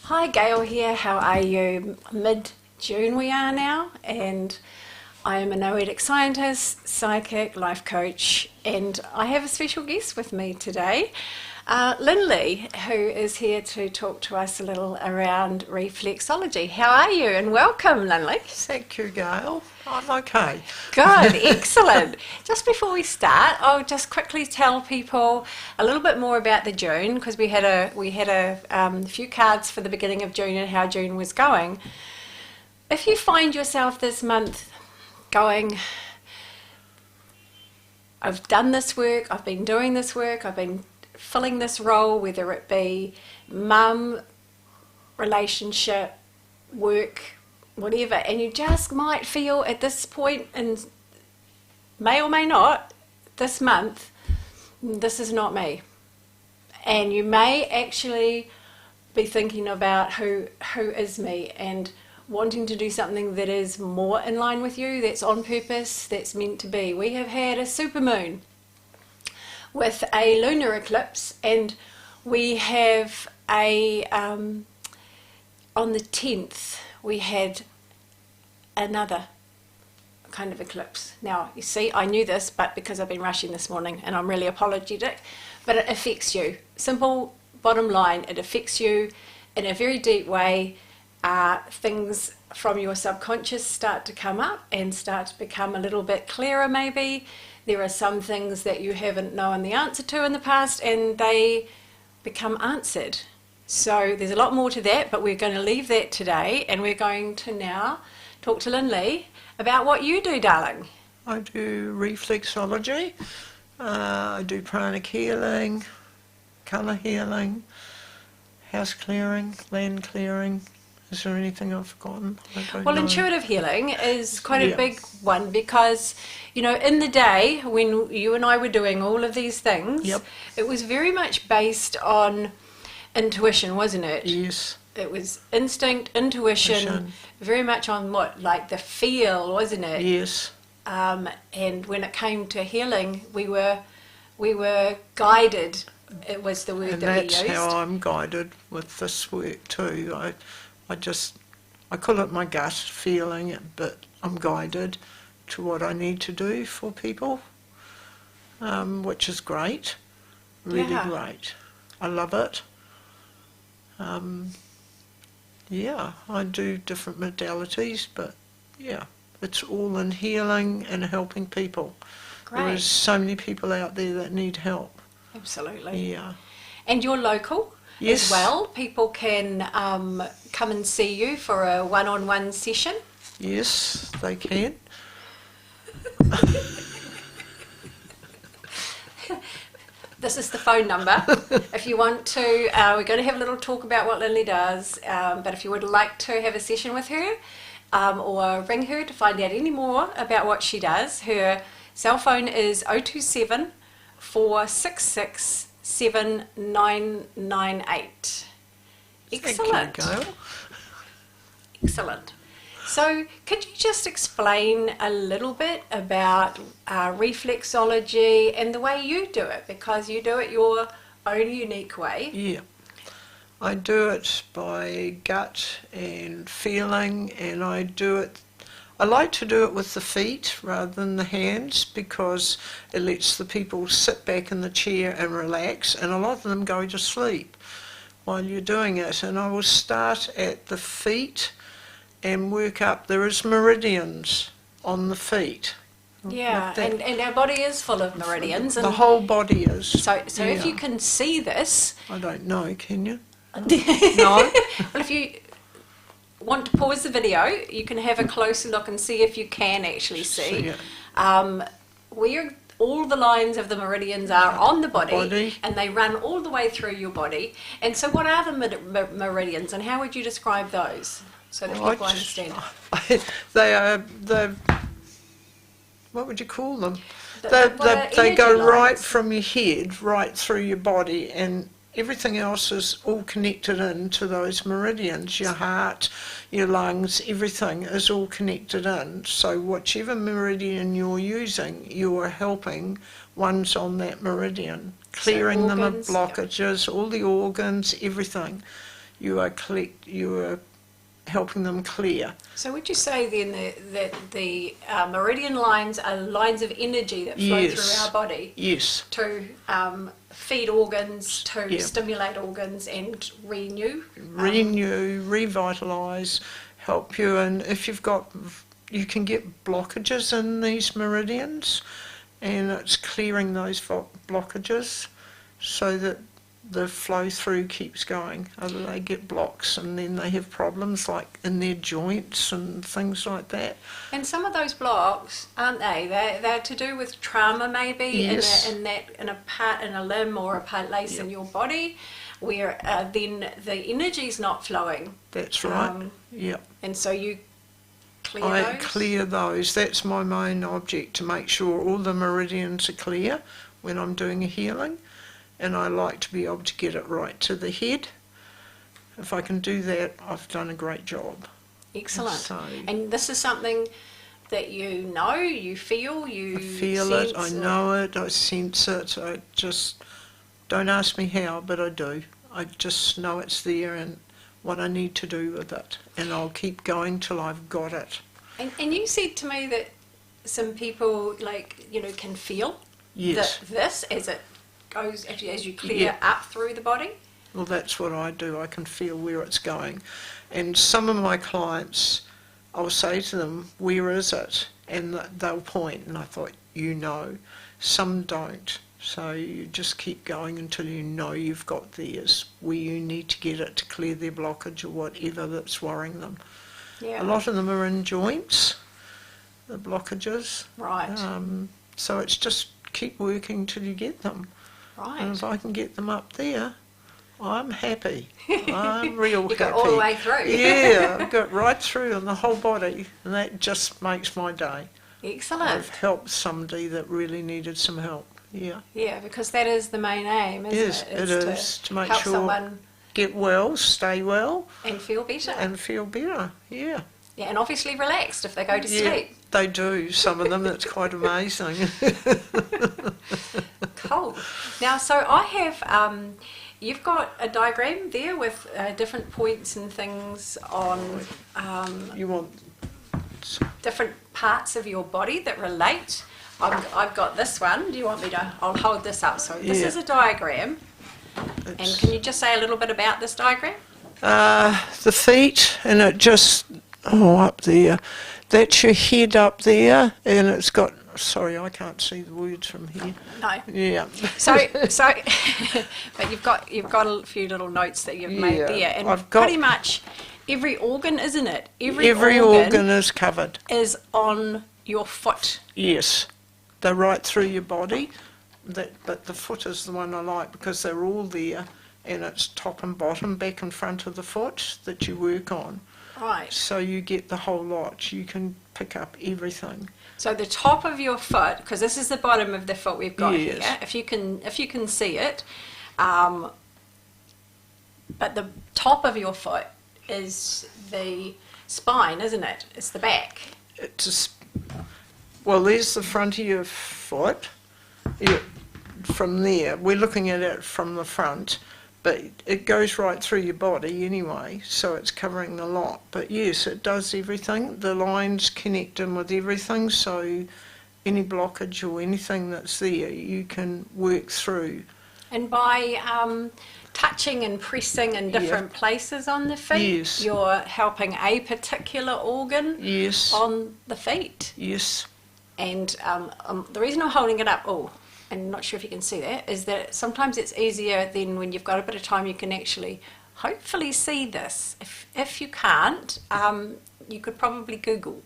Hi, Gail here. How are you? Mid-June we are now, and I am a noetic scientist, psychic, life coach, and I have a special guest with me today, Linley, who is here to talk to us a little around reflexology. How are you? And welcome, Linley. Thank you, Gail. I'm okay. Good, excellent. Just before we start, I'll just quickly tell people a little bit more about the June, because we had a few cards for the beginning of June and how June was going. If you find yourself this month going, I've done this work, I've been doing this work, I've been filling this role, whether it be mum, relationship, work, whatever, and you just might feel at this point, and may or may not, this month, this is not me. And you may actually be thinking about who is me, and wanting to do something that is more in line with you, that's on purpose, that's meant to be. We have had a supermoon with a lunar eclipse, and we have on the 10th we had another kind of eclipse. Now you see, I knew this, but because I've been rushing this morning and I'm really apologetic, but it affects you. Simple bottom line, it affects you in a very deep way. Things from your subconscious start to come up and start to become a little bit clearer maybe. There are some things that you haven't known the answer to in the past, and they become answered. So there's a lot more to that, but we're going to leave that today, and we're going to now talk to Linley about what you do, darling. I do reflexology, I do pranic healing, colour healing, house clearing, land clearing. Is there anything I've forgotten? Well, intuitive healing is quite a big one, because, you know, in the day when you and I were doing all of these things, it was very much based on intuition, wasn't it? Yes. It was instinct, intuition, very much on what, like the feel, wasn't it? Yes. And when it came to healing, we were guided. It was the word and that we used. And that's how I'm guided with this work too. I call it my gut feeling, but I'm guided to what I need to do for people, which is great, really great. I love it. I do different modalities, but it's all in healing and helping people. Great. There is so many people out there that need help. Absolutely. Yeah. And you're local as well. People can come and see you for a one-on-one session. Yes, they can. This is the phone number. If you want to, we're going to have a little talk about what Linley does, but if you would like to have a session with her or ring her to find out any more about what she does, her cell phone is 027 466 7998. Excellent. Thank you, Gail. Excellent. So could you just explain a little bit about reflexology and the way you do it, because you do it your own unique way? Yeah. I do it by gut and feeling, and I like to do it with the feet rather than the hands, because it lets the people sit back in the chair and relax, and a lot of them go to sleep while you're doing it. And I will start at the feet and work up. There is meridians on the feet. Yeah, and our body is full of meridians. The whole body is. So if you can see this... I don't know, can you? No? Well, if you want to pause the video, you can have a closer look and see if you can actually see where all the lines of the meridians are on the body, and they run all the way through your body. And so what are the meridians, and how would you describe those so that people understand? They are what would you call them? They go right from your head right through your body, and everything else is all connected into those meridians. Your heart, your lungs, everything is all connected in. So whichever meridian you're using, you are helping ones on that meridian, clearing them of blockages, all the organs, everything. you are helping them clear. So would you say then that the meridian lines are lines of energy that flow through our body? Yes. To feed organs, to Yeah. stimulate organs and renew? Renew, revitalise, help you. And if you can get blockages in these meridians, and it's clearing those blockages so that the flow through keeps going. Other they get blocks and then they have problems like in their joints and things like that. And some of those blocks, aren't they? They're to do with trauma, maybe, Yes. in a limb or a place in your body, where then the energy's not flowing. That's right. And so you clear I those. clear those. That's my main object, to make sure all the meridians are clear when I'm doing a healing. And I like to be able to get it right to the head. If I can do that, I've done a great job. Excellent. So, And this is something that you know, you feel, I feel it, I know it, I sense it. I just, don't ask me how, but I do. I just know it's there and what I need to do with it. And I'll keep going till I've got it. And you said to me that some people, can feel Yes. this as it goes, as you clear up through the body. Well, that's what I do. I can feel where it's going. And some of my clients, I'll say to them, where is it? And they'll point, and I thought, Some don't. So you just keep going until you know you've got theirs, where you need to get it to clear their blockage or whatever that's worrying them. Yeah. A lot of them are in joints, the blockages. Right. So it's just keep working till you get them. Right. And if I can get them up there, I'm happy. I'm real happy. You got all the way through. Yeah, I've got right through on the whole body, and that just makes my day. Excellent. I've helped somebody that really needed some help. Yeah. Yeah, because that is the main aim, isn't it? It is to make help sure someone get well, stay well, and feel better. and feel better. Yeah. Yeah, and obviously relaxed if they go to sleep. They do. Some of them. That's quite amazing. Cool. Now, so I have, you've got a diagram there with different points and things on You want different parts of your body that relate. I've got this one. Do you want me to? I'll hold this up. So this is a diagram. And can you just say a little bit about this diagram? the feet, and it just up there. That's your head up there, and it's got. Sorry, I can't see the words from here. No. Yeah. So, but you've got a few little notes that you've made there, and I've got pretty much every organ, isn't it? Every organ is covered. Is on your foot. Yes, they're right through your body. But the foot is the one I like because they're all there, and it's top and bottom, back and front of the foot that you work on. Right. So you get the whole lot. You can pick up everything. So the top of your foot, because this is the bottom of the foot we've got Yes. here. If you can see it, but the top of your foot is the spine, isn't it? It's the back. Well, there's the front of your foot. From there, we're looking at it from the front, but it goes right through your body anyway, so it's covering the lot. But yes, it does everything. The lines connect in with everything, so any blockage or anything that's there, you can work through. And by touching and pressing in different places on the feet, Yes. you're helping a particular organ Yes. on the feet. Yes. And the reason I'm holding it up, and I'm not sure if you can see that, is that sometimes it's easier than when you've got a bit of time, you can actually hopefully see this. If you can't, you could probably Google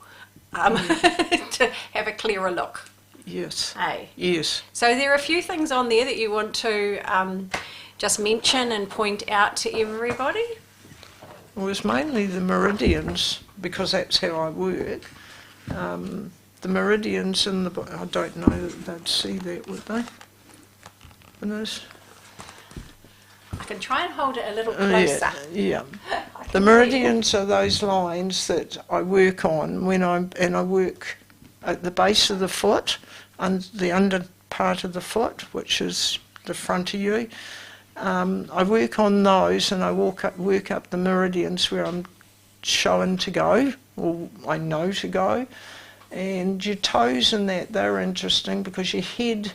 to have a clearer look. Yes. Hey. Yes. So there are a few things on there that you want to just mention and point out to everybody. Well, it's mainly the meridians, because that's how I work. The meridians in the I don't know that they'd see that, would they? I can try and hold it a little closer. Yeah. The meridians are those lines that I work on I work at the base of the foot and the under part of the foot, which is the front of you, I work on those, and I work up the meridians where I'm shown to go, or I know to go. And your toes and that, they're interesting because your head,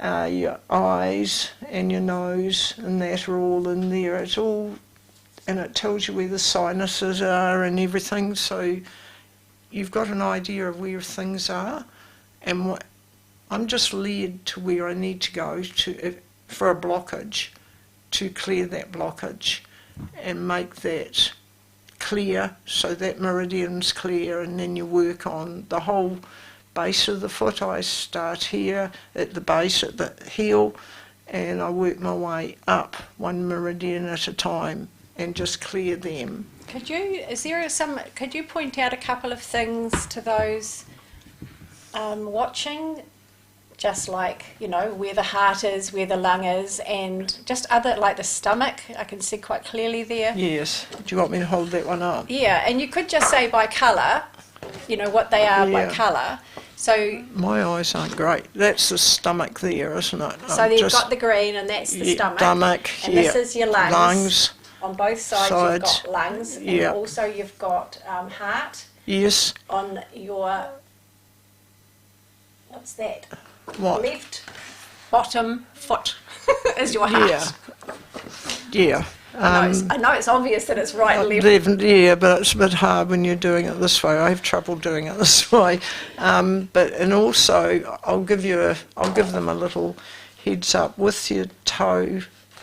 your eyes and your nose and that are all in there. It's all, and it tells you where the sinuses are and everything, so you've got an idea of where things are. And I'm just led to where I need to go to for a blockage, to clear that blockage and make that clear, so that meridian's clear, and then you work on the whole base of the foot. I start here at the base, at the heel, and I work my way up one meridian at a time and just clear them. Could you point out a couple of things to those watching? Just like, where the heart is, where the lung is, and just other, like the stomach, I can see quite clearly there. Yes. Do you want me to hold that one up? Yeah, and you could just say by colour, what they are by colour. So my eyes aren't great. That's the stomach there, isn't it? So you've got the green, and that's the stomach. Stomach, and this is your lungs. Lungs. On both sides you've got lungs, and also you've got heart. Yes. On your, what's that? What? Left bottom foot is your heart. Yeah. I know it's obvious that it's right and left. Yeah, but it's a bit hard when you're doing it this way. I have trouble doing it this way. And also, I'll give them a little heads up with your toe.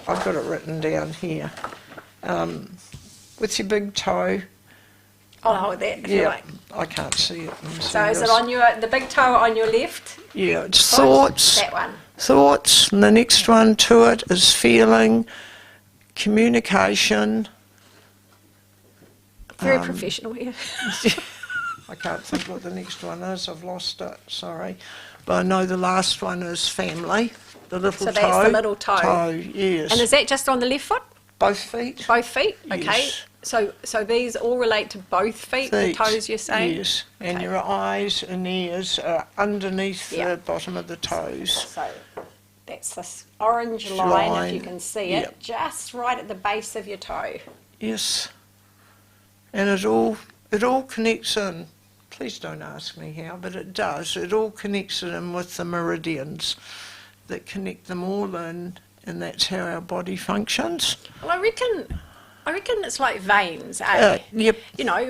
I've got it written down here. With your big toe. I'll hold that if you like. I can't see it. So is it on the big toe on your left? Yeah, it's thoughts. That one. Thoughts, and the next one to it is feeling, communication. Very professional here. I can't think what the next one is. I've lost it. Sorry, but I know the last one is family. The little toe. So that's the little toe. Toe, yes. And is that just on the left foot? Both feet. Both feet. Okay. Yes. So these all relate to both feet. The toes, you're saying? Yes. And your eyes and ears are underneath the bottom of the toes. So that's this orange line, if you can see it, just right at the base of your toe. Yes. And it all connects in. Please don't ask me how, but it does. It all connects in with the meridians that connect them all in, and that's how our body functions. Well, I reckon it's like veins, eh? Yep.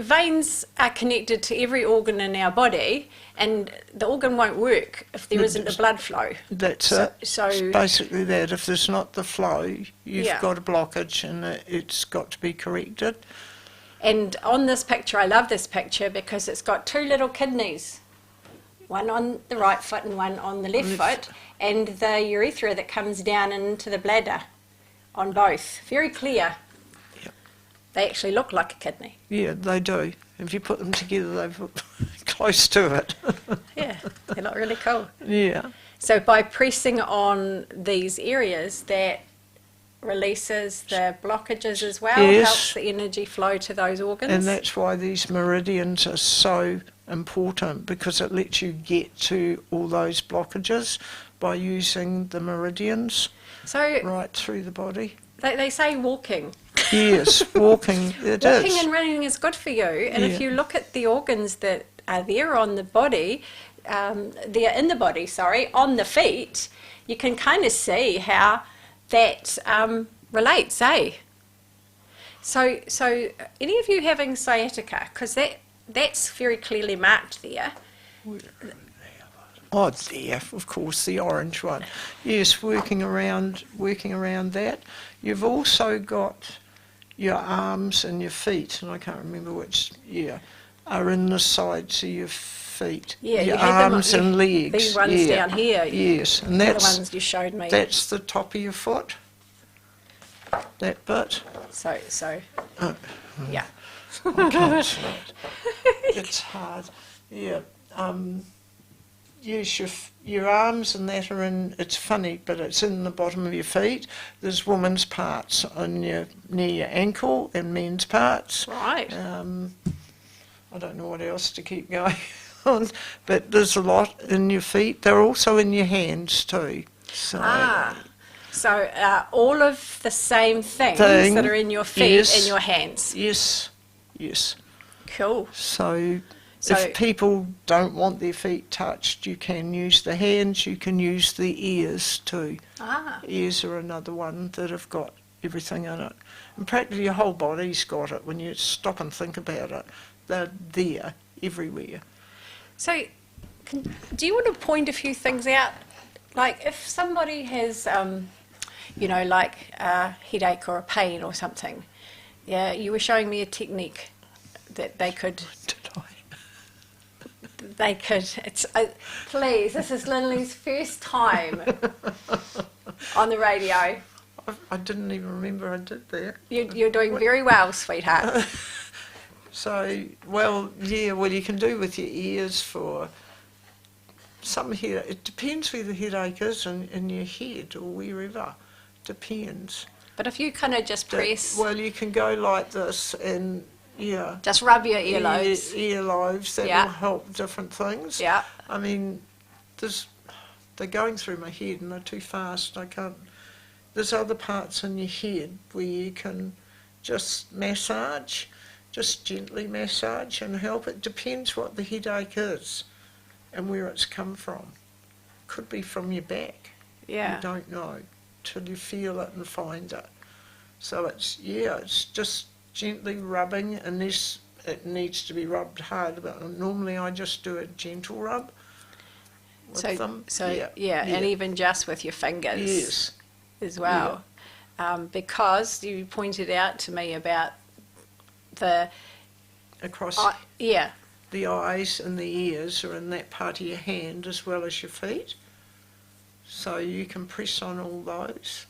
Veins are connected to every organ in our body, and the organ won't work if there isn't the blood flow. That's it. So it's basically that. If there's not the flow, you've got a blockage, and it's got to be corrected. And on this picture, I love this picture because it's got two little kidneys, one on the right foot and one on the left foot, and the urethra that comes down into the bladder on both. Very clear. They actually look like a kidney. Yeah, they do. If you put them together, they look close to it. Yeah, they look really cool. Yeah. So by pressing on these areas, that releases the blockages as well, helps the energy flow to those organs. And that's why these meridians are so important, because it lets you get to all those blockages by using the meridians right through the body. They say walking. Yes, walking. Walking and running is good for you. And if you look at the organs that are there on the body, on the feet, you can kind of see how that relates, eh? So any of you having sciatica, because that's very clearly marked there. Oh, there, of course, the orange one. Yes, working around that. You've also got your arms and your feet, and I can't remember which, are in the sides of your feet. Yeah, your arms and legs. These ones down here. Yes, and that's the ones you showed me. That's the top of your foot. That bit. So. Yeah. I can't see it. It's hard. Yeah. Yes, your arms and that are in, it's funny, but it's in the bottom of your feet. There's women's parts near your ankle and men's parts. Right. I don't know what else to keep going on, but there's a lot in your feet. They're also in your hands too. So, So all of the same things that are in your feet yes, in your hands. Yes, yes. Cool. So So if people don't want their feet touched, you can use the hands, you can use the ears too. Ears are another one that have got everything in it. And practically your whole body's got it when you stop and think about it. They're there, everywhere. So do you want to point a few things out? Like if somebody has, like a headache or a pain or something, yeah, you were showing me a technique that they could... Did I? They could. Please, this is Linley's first time on the radio. I didn't even remember I did that. You're doing very well, sweetheart. So, well, you can do with your ears for some head. It depends where the headache is in your head or wherever. Depends. But if you kind of just press... Well, you can go like this and, yeah. Just rub your earlobes. Earlobes, that will help different things. Yeah. I mean, they're going through my head and they're too fast. I can't... There's other parts in your head where you can just massage, just gently massage and help. It depends what the headache is and where it's come from. Could be from your back. Yeah. You don't know till you feel it and find it. So it's just gently rubbing, unless it needs to be rubbed hard. But normally I just do a gentle rub with them. And even just with your fingers. Yes. As well, because you pointed out to me about the across the eyes and the ears are in that part of your hand as well as your feet, so you can press on all those.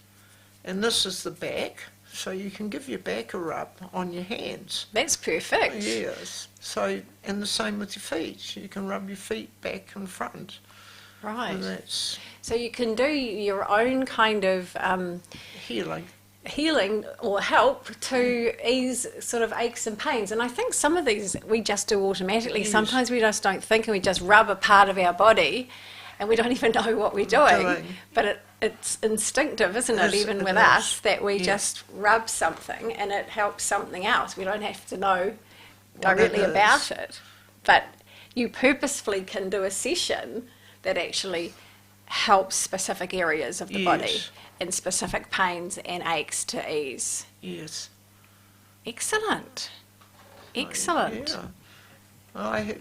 And this is the back, so you can give your back a rub on your hands. That's perfect. Yes. So, and the same with your feet. You can rub your feet back and front. Right. And that's so you can do your own kind of healing or help to ease sort of aches and pains. And I think some of these we just do automatically. Yes. Sometimes we just don't think and we just rub a part of our body and we don't even know what we're doing. But it's instinctive, isn't it, even with us, that we just rub something and it helps something else. We don't have to know directly about it. But you purposefully can do a session that actually helps specific areas of the body and specific pains and aches to ease. Yes. Excellent. Excellent. I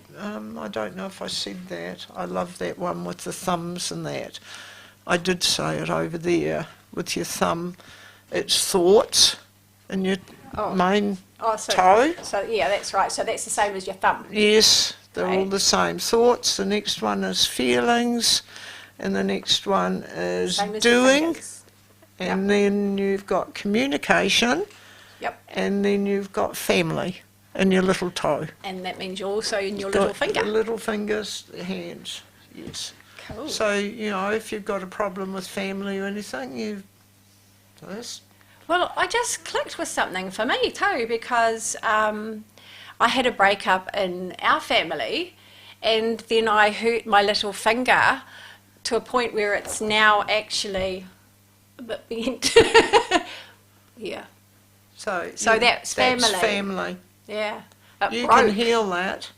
don't know if I said that. I love that one with the thumbs and that. I did say it over there with your thumb. It's thoughts and your main toe. So that's right. So that's the same as your thumb. Yes. They're all the same. Thoughts, the next one is feelings, and the next one is doing, and then you've got communication, and then you've got family in your little toe. And that means you're also in your little finger. Little fingers, the hands, yes. Cool. So, if you've got a problem with family or anything, Well, I just clicked with something for me too, because I had a breakup in our family and then I hurt my little finger to a point where it's now actually a bit bent. Yeah. So that's family. That's family. Yeah. You can heal that.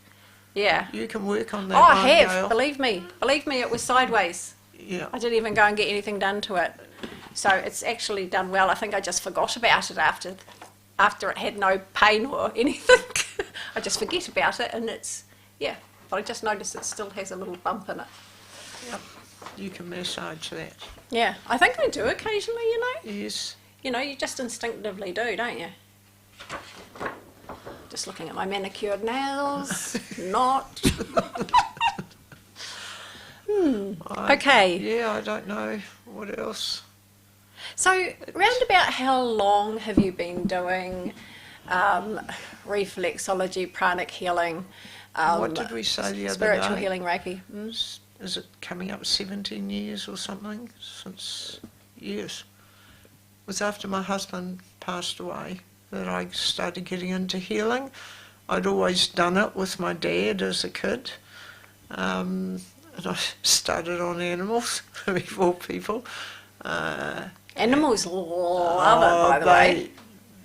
Yeah. You can work on that. Oh, I have. Gail. Believe me, it was sideways. Yeah. I didn't even go and get anything done to it. So it's actually done well. I think I just forgot about it after it had no pain or anything. I just forget about it and but I just noticed it still has a little bump in it. Yep. You can massage that. Yeah, I think I do occasionally, Yes. You just instinctively do, don't you? Just looking at my manicured nails. Not. Okay. Yeah, I don't know what else. So, round about how long have you been doing reflexology, pranic healing? What did we say the other day? Spiritual healing Reiki. Is it coming up 17 years or something? Since years. It was after my husband passed away that I started getting into healing. I'd always done it with my dad as a kid. And I started on animals before people. Animals love it, by the way.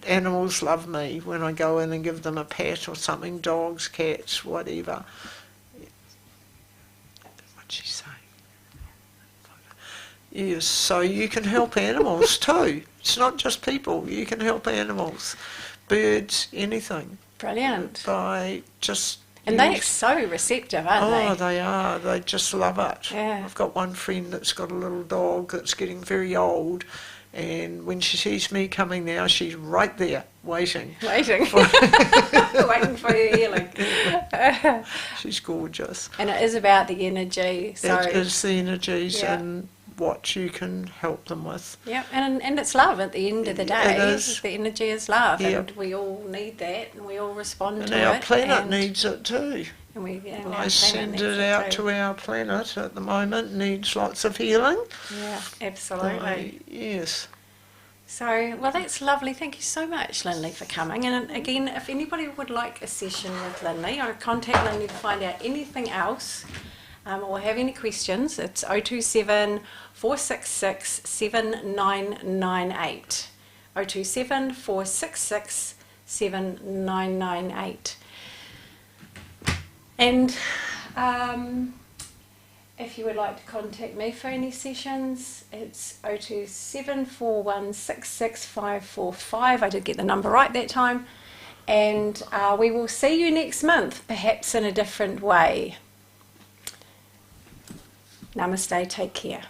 Animals love me when I go in and give them a pat or something. Dogs, cats, whatever. What'd she say? Yes, so you can help animals too. It's not just people. You can help animals, birds, anything. Brilliant. By just... And they're so receptive, aren't they? Oh, they are. They just love it. Yeah. I've got one friend that's got a little dog that's getting very old, and when she sees me coming now, she's right there, waiting. Waiting for your healing. She's gorgeous. And it is about the energy. So It is the energies yeah. and what you can help them with. Yeah, and it's love at the end of the day. It is. The energy is love, Yep. and we all need that, and we all respond And to our it. planet needs it too. And we, yeah, and our I planet send needs it out too. to our planet at the moment, needs lots of healing. Yeah, absolutely. Yes. So, well, that's lovely. Thank you so much, Linley, for coming. And again, if anybody would like a session with Linley or contact Linley to find out anything else or have any questions, it's 027 466 7998. 027 466 7998. And if you would like to contact me for any sessions, it's 027 4166 545. I did get the number right that time. And we will see you next month, perhaps in a different way. Namaste, take care.